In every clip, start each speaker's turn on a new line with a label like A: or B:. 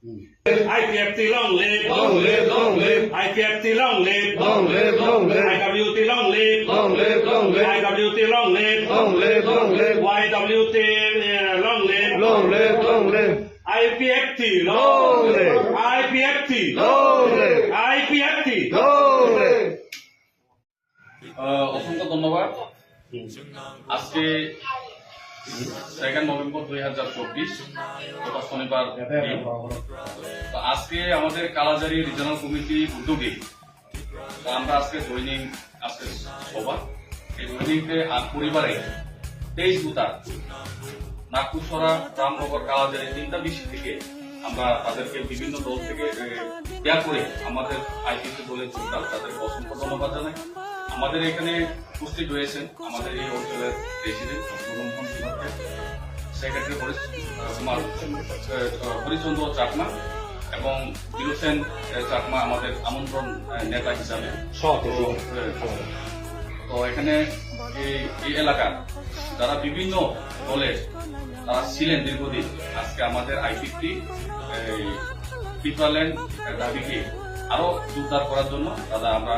A: IPFT long live,
B: long live, long live,
A: IPFT long live,
B: long live, long live,
A: IWT long live,
B: long live, long live,
A: IWT long live,
B: long live, long live,
A: YWT long live,
B: long live, long live,
A: IPFT
B: long live,
A: IPFT
B: long live,
A: IPFT
B: long live.
C: অসংখ্য ধন্যবাদ। আজকে 2 November 2024 গত শনিবার দিন। তো আজকে আমাদের কালাজারি regional কমিটির উদ্যোগে আমরা আজকে জয়নিং আজকে সভা এই জয়নিংতে আর পরিবারে 23 ভোটার নাগপুরসরা রামনগর কালাজারি 3টা ডিস্ট্রিক্ট থেকে আমরা তাদেরকে বিভিন্ন দল থেকে দেয়া করে আমাদের আইপিসি দলে যোগদান, তাদেরকে অসংখ্য ধন্যবাদ জানাই। আমাদের এখানে উপস্থিত রয়েছেন আমাদের এই অঞ্চলের প্রেসিডেন্ট মোহাম্মদ সেক্রেটারি হরিচন্দ্র চাকমা এবং বিরোসেন চাকমা আমাদের আমন্ত্রণ নেতা হিসাবে। তো এখানে এই এলাকার যারা বিভিন্ন দলের তারা ছিলেন দীর্ঘদিন, আজকে আমাদের আইপিপি পিপাল্যান্ড দাবিকে আরো জোরদার করার জন্য দাদা আমরা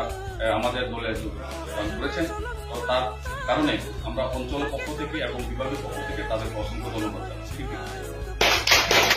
C: আমাদের দলে যোগদান করেছেন। তো তার কারণে আমরা অঞ্চলের পক্ষ থেকে এবং বিভাগের পক্ষ থেকে তাদেরকে অসংখ্য ধন্যবাদ জানাচ্ছি।